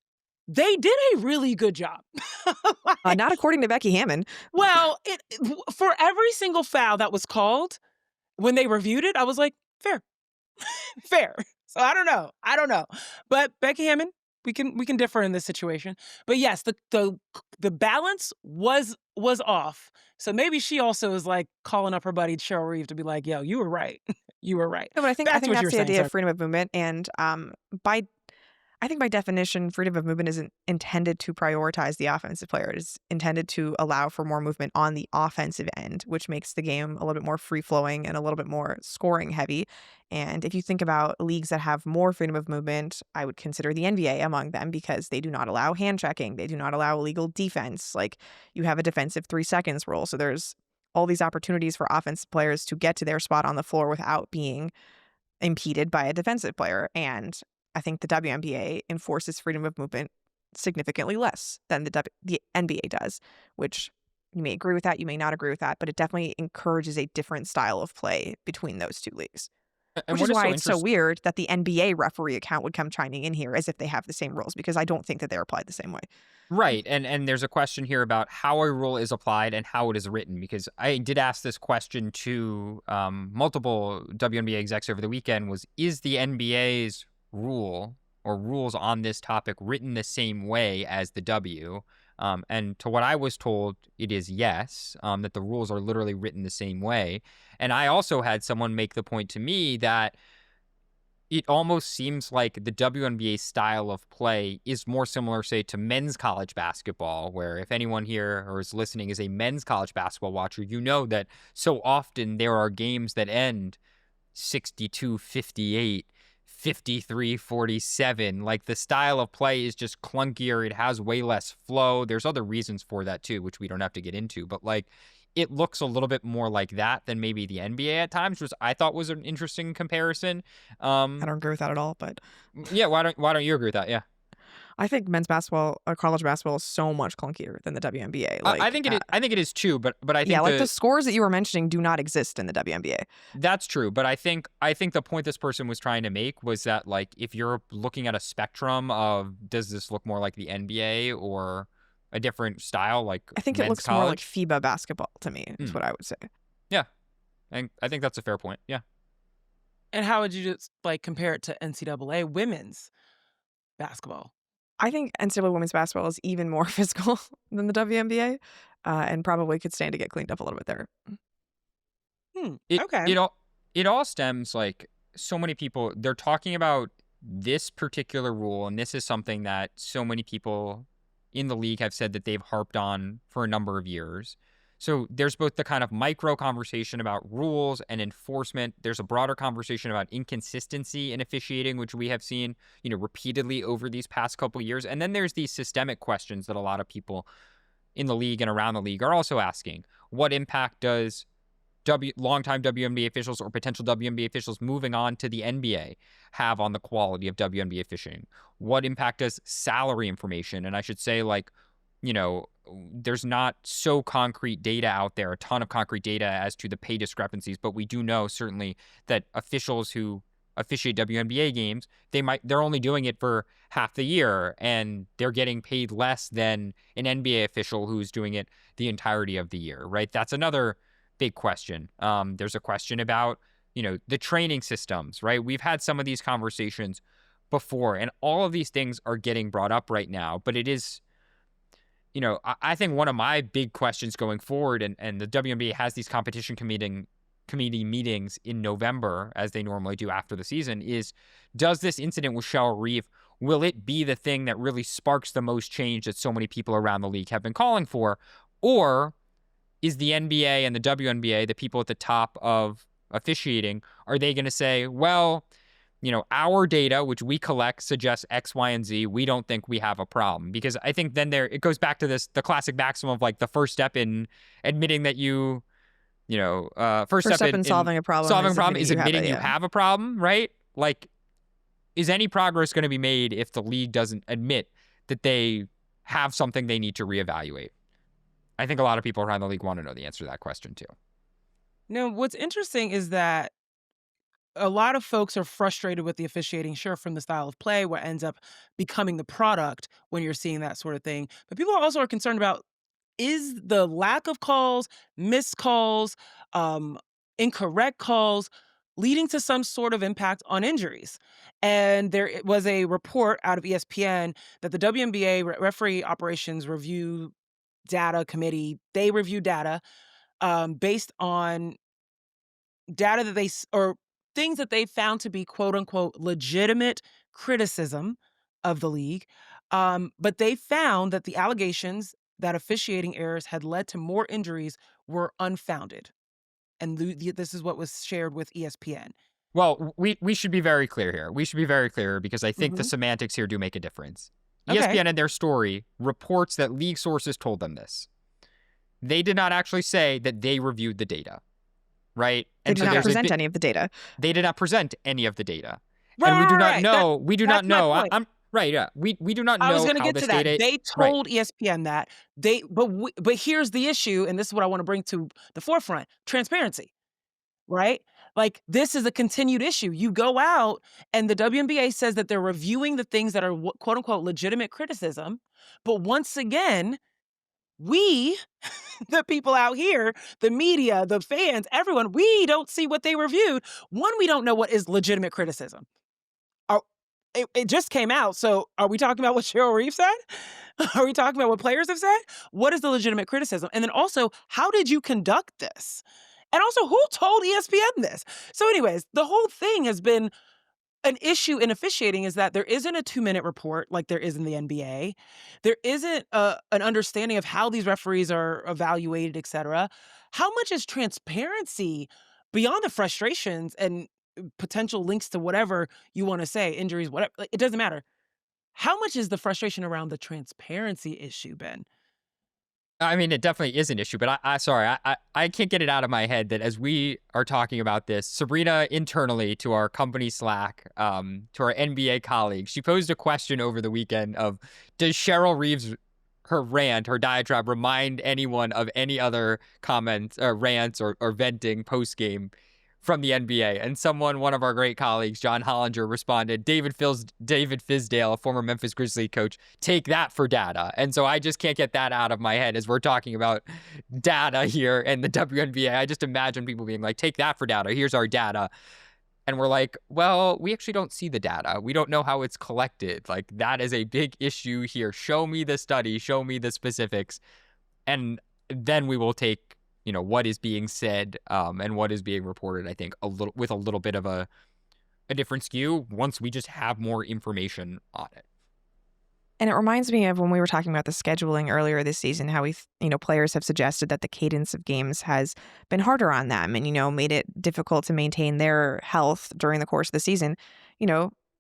They did a really good job. Not according to Becky Hammon. Well, for every single foul that was called, when they reviewed it, I was like, fair. Fair. So I don't know. But Becky Hammon, we can differ in this situation. But yes, the balance was off. So maybe she also is like calling up her buddy Cheryl Reeve to be like, yo, you were right. You were right. No, but I think Back to what you that's were the saying, idea sorry. of freedom of movement. And I think by definition, freedom of movement isn't intended to prioritize the offensive player. It is intended to allow for more movement on the offensive end, which makes the game a little bit more free-flowing and a little bit more scoring heavy. And if you think about leagues that have more freedom of movement, I would consider the NBA among them because they do not allow hand checking. They do not allow illegal defense. Like, you have a defensive 3 seconds rule. So there's all these opportunities for offensive players to get to their spot on the floor without being impeded by a defensive player. And I think the WNBA enforces freedom of movement significantly less than the NBA does, which you may agree with that, you may not agree with that, but it definitely encourages a different style of play between those two leagues. And Which is what why it's so weird that the NBA referee account would come chiming in here as if they have the same rules, because I don't think that they're applied the same way. Right. And there's a question here about how a rule is applied and how it is written, because I did ask this question to multiple WNBA execs over the weekend is the NBA's rule or rules on this topic written the same way as the W? And to what I was told, it is yes, that the rules are literally written the same way. And I also had someone make the point to me that it almost seems like the WNBA style of play is more similar, say, to men's college basketball, where if anyone here or is listening is a men's college basketball watcher, you know that so often there are games that end 62-58, 53-47. Like, the style of play is just clunkier. It has way less flow. There's other reasons for that too, which we don't have to get into, but like, it looks a little bit more like that than maybe the NBA at times, which I thought was an interesting comparison. I don't agree with that at all, but yeah, why don't you agree with that? Yeah, I think men's basketball or college basketball is so much clunkier than the WNBA. Like, I think it is too, but I think like the scores that you were mentioning do not exist in the WNBA. That's true, but I think the point this person was trying to make was that, like, if you're looking at a spectrum of does this look more like the NBA or a different style, like I think it men's looks college? more like FIBA basketball to me, is what I would say. Yeah, and I think that's a fair point. Yeah. And how would you just like compare it to NCAA women's basketball? I think NCAA women's basketball is even more physical than the WNBA, and probably could stand to get cleaned up a little bit there. Okay. It all stems, like, so many people, they're talking about this particular rule, and this is something that so many people in the league have said that they've harped on for a number of years. So there's both the kind of micro conversation about rules and enforcement. There's a broader conversation about inconsistency in officiating, which we have seen, repeatedly over these past couple of years. And then there's these systemic questions that a lot of people in the league and around the league are also asking. What impact does longtime WNBA officials or potential WNBA officials moving on to the NBA have on the quality of WNBA officiating? What impact does salary information? And I should say, like, there's not so concrete data out there, a ton of concrete data as to the pay discrepancies, but we do know certainly that officials who officiate WNBA games, they're only doing it for half the year, and they're getting paid less than an NBA official who's doing it the entirety of the year, right? That's another big question. There's a question about, the training systems, right? We've had some of these conversations before, and all of these things are getting brought up right now, but it is, I think one of my big questions going forward, and the WNBA has these competition committee meetings in November, as they normally do after the season, is does this incident with Cheryl Reeve, will it be the thing that really sparks the most change that so many people around the league have been calling for? Or is the NBA and the WNBA, the people at the top of officiating, are they going to say, well, our data, which we collect, suggests X, Y, and Z. We don't think we have a problem. Because I think then it goes back to the classic maxim of, like, the first step in admitting that you First step in solving a problem. Solving a problem is admitting you you have a problem, right? Like, is any progress going to be made if the league doesn't admit that they have something they need to reevaluate? I think a lot of people around the league want to know the answer to that question too. Now, what's interesting is that a lot of folks are frustrated with the officiating, sure, from the style of play, what ends up becoming the product when you're seeing that sort of thing. But people also are concerned about, is the lack of calls, missed calls, um, incorrect calls leading to some sort of impact on injuries? And there was a report out of ESPN that the WNBA Referee Operations Review Data Committee, they review data based on data that or things that they found to be quote unquote legitimate criticism of the league. But they found that the allegations that officiating errors had led to more injuries were unfounded. And this is what was shared with ESPN. Well, we should be very clear here. We should be very clear because I think the Mhm. semantics here do make a difference. Okay. ESPN in their story reports that league sources told them this. They did not actually say that they reviewed the data, right? They did not present any of the data. They did not present any of the data. Right, And we do not right. know. We do not That's my know. point. I'm right. Yeah. We do not know I was going to how get this to that. data. They Right. told ESPN that but here's the issue, and this is what I want to bring to the forefront: transparency. Right? Like, this is a continued issue. You go out and the WNBA says that they're reviewing the things that are quote unquote legitimate criticism. But once again, we, the people out here, the media, the fans, everyone, we don't see what they reviewed. One, we don't know what is legitimate criticism. It just came out. So are we talking about what Cheryl Reeve said? Are we talking about what players have said? What is the legitimate criticism? And then also, how did you conduct this? And also, who told ESPN this? So anyways, the whole thing has been an issue in officiating, is that there isn't a 2-minute report like there is in the NBA. There isn't an understanding of how these referees are evaluated, et cetera. How much is transparency beyond the frustrations and potential links to whatever you want to say, injuries, whatever, like, it doesn't matter. How much is the frustration around the transparency issue, Ben? I mean, it definitely is an issue, but I can't get it out of my head that as we are talking about this, Sabreena internally to our company Slack, to our NBA colleagues, she posed a question over the weekend of, does Cheryl Reeve's her rant, her diatribe, remind anyone of any other comments or rants or venting post game from the NBA? And one of our great colleagues, John Hollinger, responded, David Fizdale, a former Memphis Grizzlies coach, take that for data. And so I just can't get that out of my head as we're talking about data here and the WNBA. I just imagine people being like, take that for data. Here's our data. And we're like, well, we actually don't see the data. We don't know how it's collected. Like, that is a big issue here. Show me the study. Show me the specifics. And then we will take, what is being said and what is being reported, I think, with a little bit of a different skew once we just have more information on it. And it reminds me of when we were talking about the scheduling earlier this season, how players have suggested that the cadence of games has been harder on them and, made it difficult to maintain their health during the course of the season.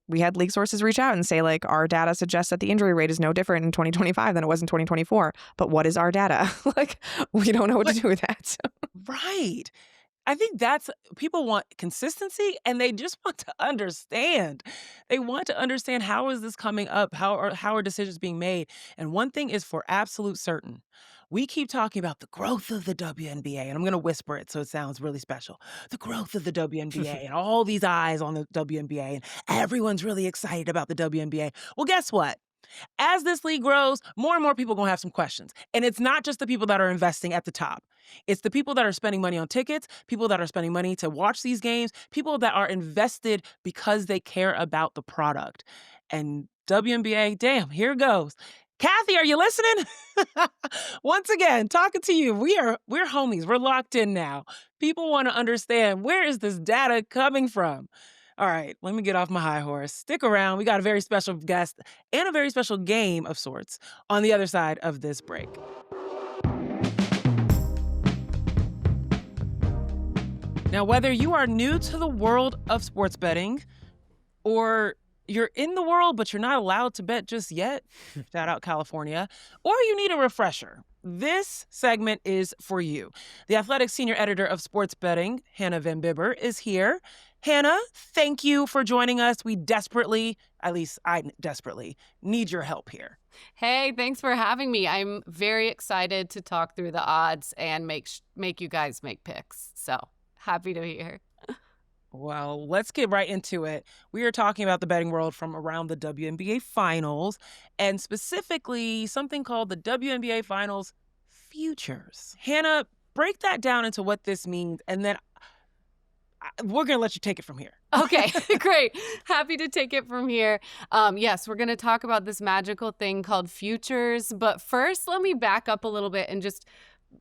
We had league sources reach out and say, like, our data suggests that the injury rate is no different in 2025 than it was in 2024. But what is our data? Like, we don't know what to do with that. So. Right. I think people want consistency, and they just want to understand. They want to understand, how is this coming up? How are decisions being made? And one thing is for absolute certain. We keep talking about the growth of the WNBA, and I'm going to whisper it so it sounds really special. The growth of the WNBA and all these eyes on the WNBA, and everyone's really excited about the WNBA. Well, guess what? As this league grows, more and more people are going to have some questions. And it's not just the people that are investing at the top. It's the people that are spending money on tickets, people that are spending money to watch these games, people that are invested because they care about the product. And WNBA, damn, here it goes. Kathy, are you listening? Once again, talking to you. We're homies. We're locked in now. People want to understand, where is this data coming from? All right, let me get off my high horse. Stick around. We got a very special guest and a very special game of sorts on the other side of this break. Now, whether you are new to the world of sports betting or you're in the world, but you're not allowed to bet just yet, shout out California, or you need a refresher, this segment is for you. The Athletic Senior Editor of Sports Betting, Hannah Vanbiber, is here. Hannah, thank you for joining us. We desperately, at least I desperately, need your help here. Hey, thanks for having me. I'm very excited to talk through the odds and make you guys make picks. So happy to be here. Well, let's get right into it. We are talking about the betting world from around the WNBA Finals, and specifically something called the WNBA Finals Futures. Hannah, break that down into what this means, and then we're going to let you take it from here. Okay, great. Happy to take it from here. Yes, we're going to talk about this magical thing called futures. But first, let me back up a little bit and just,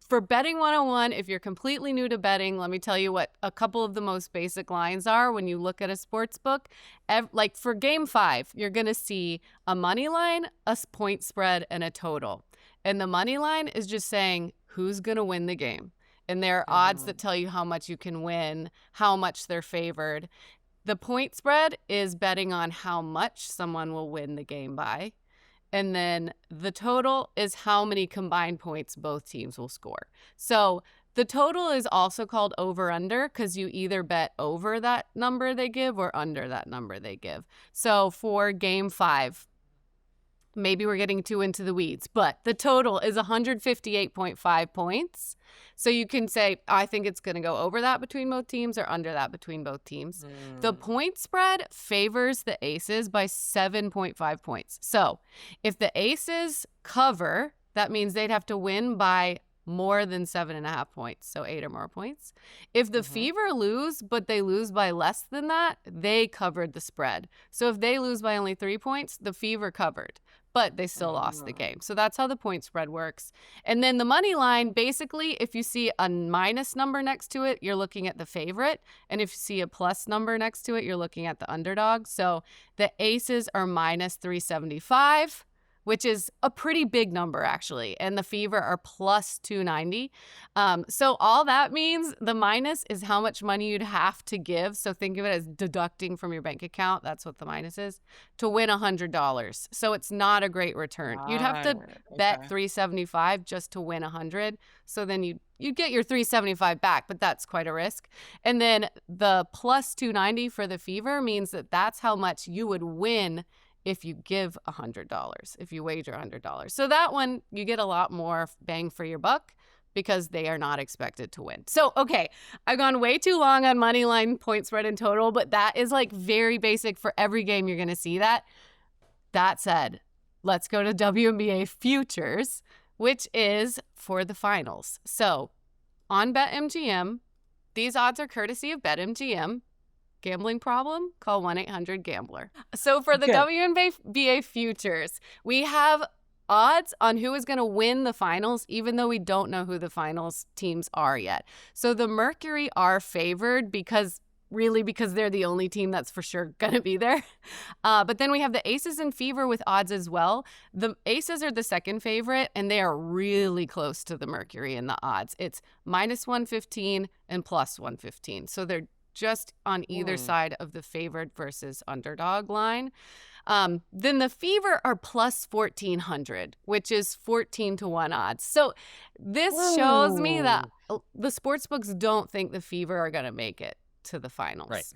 for Betting 101, if you're completely new to betting, let me tell you what a couple of the most basic lines are when you look at a sports book. Like for Game 5, you're going to see a money line, a point spread, and a total. And the money line is just saying who's going to win the game. And there are odds that tell you how much you can win, how much they're favored. The point spread is betting on how much someone will win the game by. And then the total is how many combined points both teams will score. So the total is also called over-under because you either bet over that number they give or under that number they give. So for Game 5, maybe we're getting too into the weeds, but the total is 158.5 points. So you can say, I think it's going to go over that between both teams or under that between both teams. The point spread favors the Aces by 7.5 points. So if the Aces cover, that means they'd have to win by more than 7.5 points, so 8 or more points. If the Fever lose, but they lose by less than that, they covered the spread. So if they lose by only 3 points, the Fever covered, but they still lost the game. So that's how the point spread works. And then the money line, basically, if you see a minus number next to it, you're looking at the favorite. And if you see a plus number next to it, you're looking at the underdog. So the Aces are minus 375. Which is a pretty big number, actually. And the Fever are plus 290. So all that means, the minus is how much money you'd have to give. So think of it as deducting from your bank account. That's what the minus is, to win $100. So it's not a great return. You'd have to bet 375 just to win 100. So then you'd get your 375 back, but that's quite a risk. And then the plus 290 for the Fever means that that's how much you would win if you give $100, if you wager $100. So that one, you get a lot more bang for your buck because they are not expected to win. So, okay, I've gone way too long on money line, point spread, and total, but that is like very basic for every game. You're going to see that. That said, let's go to WNBA Futures, which is for the finals. So on BetMGM, these odds are courtesy of BetMGM. Gambling problem? Call 1-800-GAMBLER. So for the WNBA Futures, we have odds on who is going to win the finals, even though we don't know who the finals teams are yet. So the Mercury are favored because they're the only team that's for sure going to be there. But then we have the Aces and Fever with odds as well. The Aces are the second favorite, and they are really close to the Mercury in the odds. It's minus 115 and plus 115. So they're just on either side of the favored versus underdog line. Then the Fever are plus 1,400, which is 14-1 odds. So this shows me that the sportsbooks don't think the Fever are going to make it to the finals,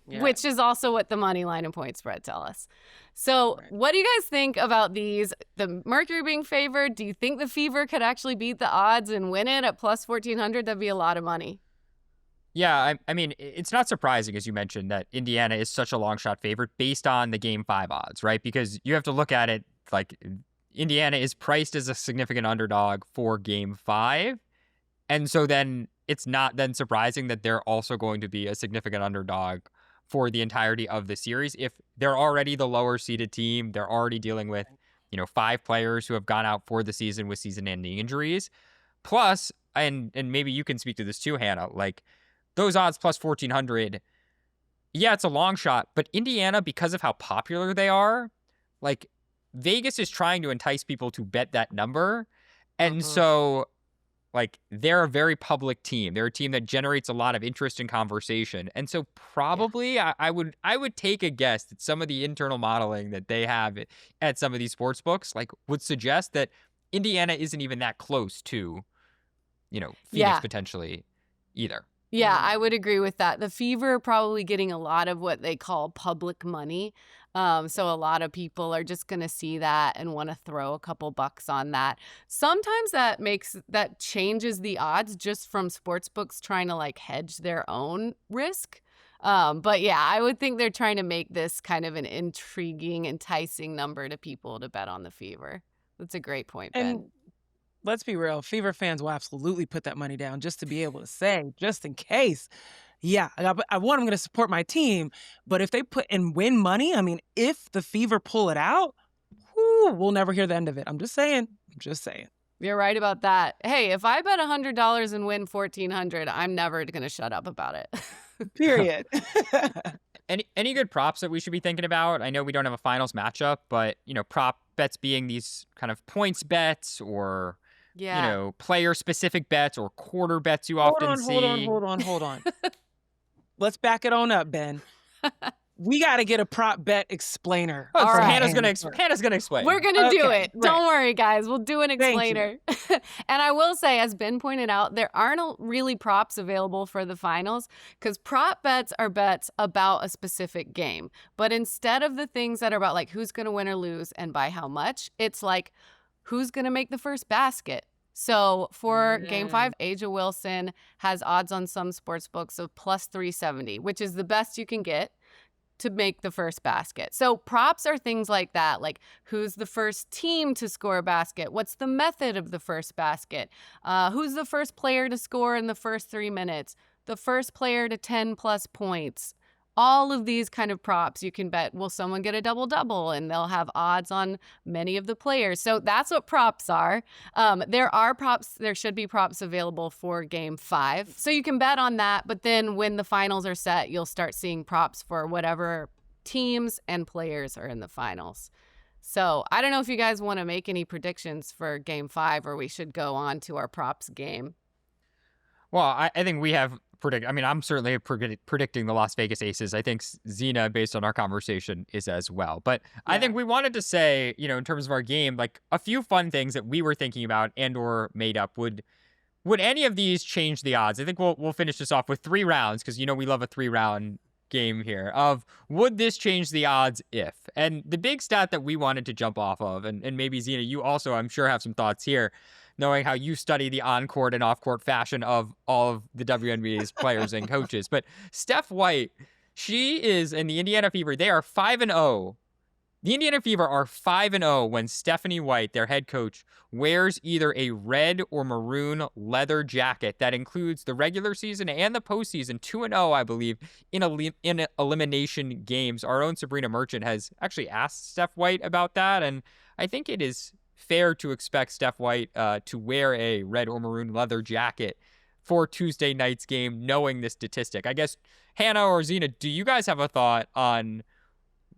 which is also what the money line and point spread tell us. So what do you guys think about these? The Mercury being favored, do you think the Fever could actually beat the odds and win it at plus 1,400? That'd be a lot of money. Yeah, I mean, it's not surprising, as you mentioned, that Indiana is such a long shot favorite based on the Game 5 odds, right? Because you have to look at it like Indiana is priced as a significant underdog for Game 5. And so then it's not then surprising that they're also going to be a significant underdog for the entirety of the series. If they're already the lower seeded team, they're already dealing with, 5 players who have gone out for the season with season-ending injuries. Plus, and maybe you can speak to this too, Hannah, like, those odds plus 1,400, yeah, it's a long shot, but Indiana, because of how popular they are, like, Vegas is trying to entice people to bet that number. And so like, they're a very public team. They're a team that generates a lot of interest and conversation. And so probably I would take a guess that some of the internal modeling that they have at some of these sports books, like, would suggest that Indiana isn't even that close to, Phoenix potentially either. Yeah, I would agree with that. The Fever are probably getting a lot of what they call public money. So a lot of people are just going to see that and want to throw a couple bucks on that. Sometimes that changes the odds just from sports books trying to like hedge their own risk. But yeah, I would think they're trying to make this kind of an intriguing, enticing number to people to bet on the Fever. That's a great point, Ben. And let's be real, Fever fans will absolutely put that money down just to be able to say, just in case. Yeah, I want them to support my team, but if they put and win money, I mean, if the Fever pull it out, we'll never hear the end of it. I'm just saying. You're right about that. Hey, if I bet $100 and win $1,400, I'm never going to shut up about it. Period. Any good props that we should be thinking about? I know we don't have a finals matchup, but, prop bets being these kind of points bets or, player-specific bets or quarter bets you often see. Hold on. Let's back it on up, Ben. We got to get a prop bet explainer. Oh, so Hannah's gonna explain. We're gonna do it. Right. Don't worry, guys. We'll do an explainer. And I will say, as Ben pointed out, there aren't really props available for the finals because prop bets are bets about a specific game. But instead of the things that are about like who's gonna win or lose and by how much, it's like who's gonna make the first basket. So for Game 5, A'ja Wilson has odds on some sports books of plus 370, which is the best you can get to make the first basket. So props are things like that, like who's the first team to score a basket? What's the method of the first basket? Who's the first player to score in the first 3 minutes? The first player to 10 plus points. All of these kind of props you can bet, will someone get a double-double? And they'll have odds on many of the players. So that's what props are. There should be props available for Game 5. So you can bet on that, but then when the finals are set, you'll start seeing props for whatever teams and players are in the finals. So I don't know if you guys want to make any predictions for Game 5 or we should go on to our props game. Well, I think we have I'm certainly predicting the Las Vegas Aces. I think Zena, based on our conversation, is as well. But yeah. I think we wanted to say, in terms of our game, like a few fun things that we were thinking about and or made up. Would any of these change the odds? I think we'll finish this off with 3 rounds because, we love a 3-round game here of would this change the odds if? And the big stat that we wanted to jump off of, and maybe Zena, you also, I'm sure, have some thoughts here, knowing how you study the on-court and off-court fashion of all of the WNBA's players and coaches. But Steph White, she is in the Indiana Fever. They are 5-0. The Indiana Fever are 5-0 when Stephanie White, their head coach, wears either a red or maroon leather jacket that includes the regular season and the postseason. 2-0, I believe, in elimination games. Our own Sabreena Merchant has actually asked Steph White about that, and I think it is fair to expect Steph White to wear a red or maroon leather jacket for Tuesday night's game, knowing this statistic. I guess, Hannah or Zena, do you guys have a thought on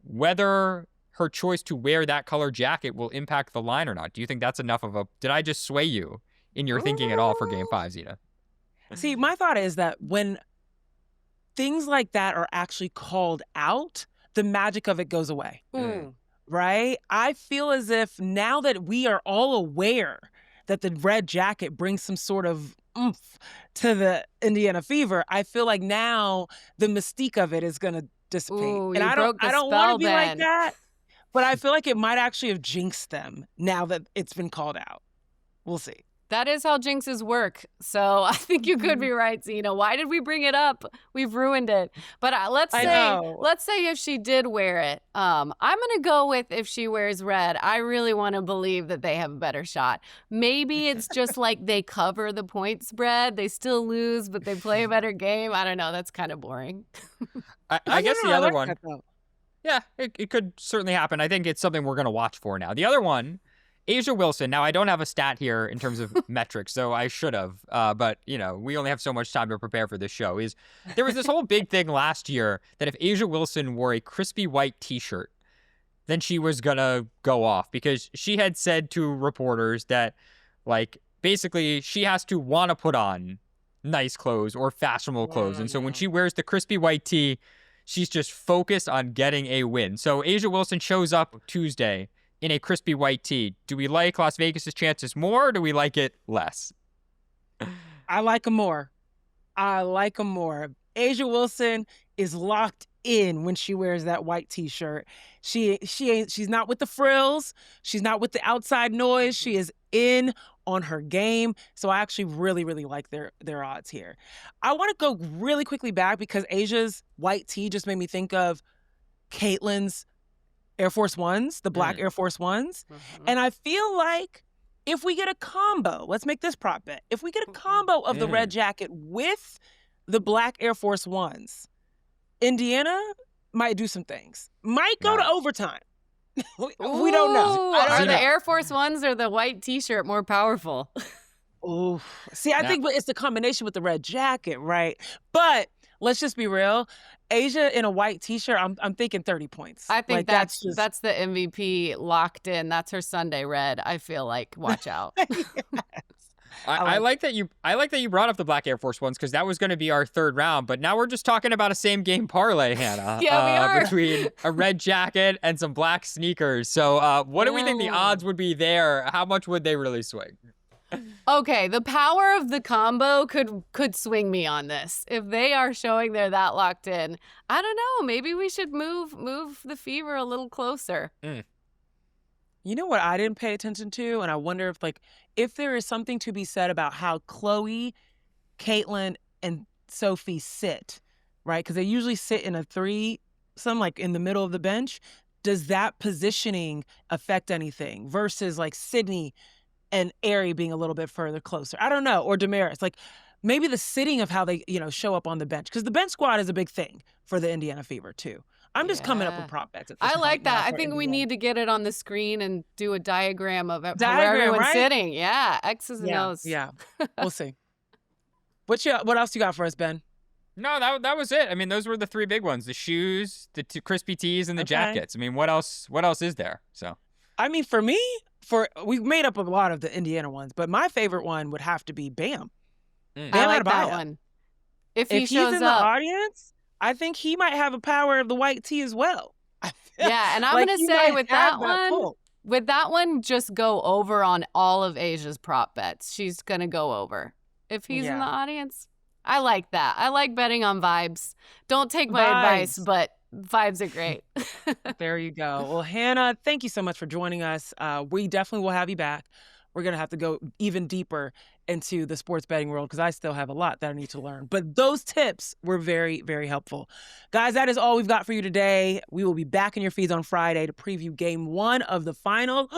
whether her choice to wear that color jacket will impact the line or not? Do you think that's enough of a... Did I just sway you in your thinking at all for Game 5, Zena? See, my thought is that when things like that are actually called out, the magic of it goes away. Right? I feel as if now that we are all aware that the red jacket brings some sort of oomph to the Indiana Fever, I feel like now the mystique of it is going to dissipate. Ooh, and I don't want to be like Ben. that, but I feel like it might actually have jinxed them now that it's been called out. We'll see. That is how jinxes work. So I think you could be right, Zena. Why did we bring it up? We've ruined it. But let's say if she did wear it, I'm going to go with if she wears red. I really want to believe that they have a better shot. Maybe it's just like they cover the point spread. They still lose, but they play a better game. I don't know. That's kind of boring. I guess the other one. Yeah, it could certainly happen. I think it's something we're going to watch for now. The other one, A'ja Wilson. Now, I don't have a stat here in terms of metrics, so I should have. But, we only have so much time to prepare for this show. There was this whole big thing last year that if A'ja Wilson wore a crispy white T-shirt, then she was going to go off because she had said to reporters that, like, basically she has to want to put on nice clothes or fashionable clothes. And so when she wears the crispy white tee, she's just focused on getting a win. So A'ja Wilson shows up Tuesday in a crispy white tee. Do we like Las Vegas's chances more, or do we like it less? I like them more. A'ja Wilson is locked in when she wears that white t-shirt. She's not with the frills. She's not with the outside noise. She is in on her game. So I actually really, really like their odds here. I want to go really quickly back because A'ja's white tee just made me think of Caitlin's Air Force Ones, the black Air Force Ones. And I feel like if we get a combo, let's make this prop bet. If we get a combo of the red jacket with the black Air Force Ones, Indiana might do some things. Might go to overtime. We don't know. Are the Air Force Ones or the white t-shirt more powerful? Oh, see, I think it's the combination with the red jacket, right? But let's just be real. A'ja in a white t-shirt, I'm thinking 30 points. I think that's the MVP locked in. That's her Sunday red. I feel like, watch out. Yes. I like that you brought up the black Air Force Ones, because that was going to be our third round. But now we're just talking about a same game parlay, Hannah. Yeah, we are. Between a red jacket and some black sneakers. So what do we think the odds would be there? How much would they really swing? Okay, the power of the combo could swing me on this. If they are showing they're that locked in, I don't know. Maybe we should move the fever a little closer. You know what I didn't pay attention to? And I wonder if there is something to be said about how Chloe, Caitlin, and Sophie sit, right? Because they usually sit in a threesome, like in the middle of the bench. Does that positioning affect anything versus like Sydney and Aerie being a little bit further closer? I don't know. Or Damaris. Like maybe the sitting of how they, show up on the bench. Because the bench squad is a big thing for the Indiana Fever too. I'm just coming up with prop bets. I like that. I think we need to get it on the screen and do a diagram of where everyone's right? sitting. Yeah, X's and O's. Yeah, we'll see. What else you got for us, Ben? No, that was it. I mean, those were the three big ones: the shoes, the crispy tees, and the jackets. I mean, what else is there? So, I mean, for me, we've made up a lot of the Indiana ones, but my favorite one would have to be Bam. I like that one. If he's in the audience, I think he might have a power of the white tee as well. Yeah, and I'm going to say with that one, just go over on all of A'ja's prop bets. She's going to go over. If he's in the audience, I like that. I like betting on vibes. Don't take my advice, but vibes are great. There you go. Well, Hannah, thank you so much for joining us. We definitely will have you back. We're going to have to go even deeper into the sports betting world because I still have a lot that I need to learn. But those tips were very, very helpful. Guys, that is all we've got for you today. We will be back in your feeds on Friday to preview game 1 of the final.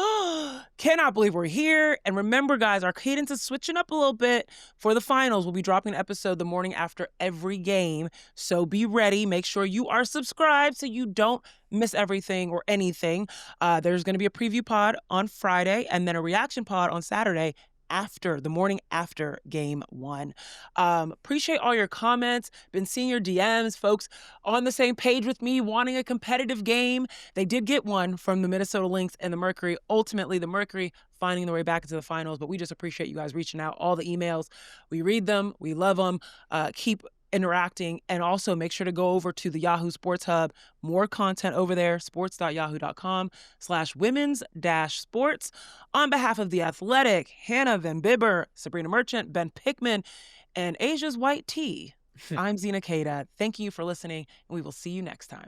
Cannot believe we're here. And remember, guys, our cadence is switching up a little bit for the finals. We'll be dropping an episode the morning after every game. So be ready. Make sure you are subscribed so you don't miss everything or anything. There's going to be a preview pod on Friday and then a reaction pod on Saturday the morning after game 1. Appreciate all your comments. Been seeing your DMs, folks on the same page with me wanting a competitive game. They did get one from the Minnesota Lynx and the Mercury. Ultimately, the Mercury finding their way back into the finals, but we just appreciate you guys reaching out. All the emails, we read them, we love them. Keep interacting, and also make sure to go over to the Yahoo Sports Hub. More content over there, sports.yahoo.com/women's-sports. On behalf of The Athletic, Hannah Vanbiber, Sabreena Merchant, Ben Pickman, and A'ja's white tee, I'm Zena Cada. Thank you for listening, and we will see you next time.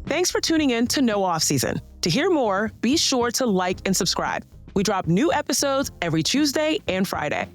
Thanks for tuning in to No Off Season. To hear more, be sure to like and subscribe. We drop new episodes every Tuesday and Friday.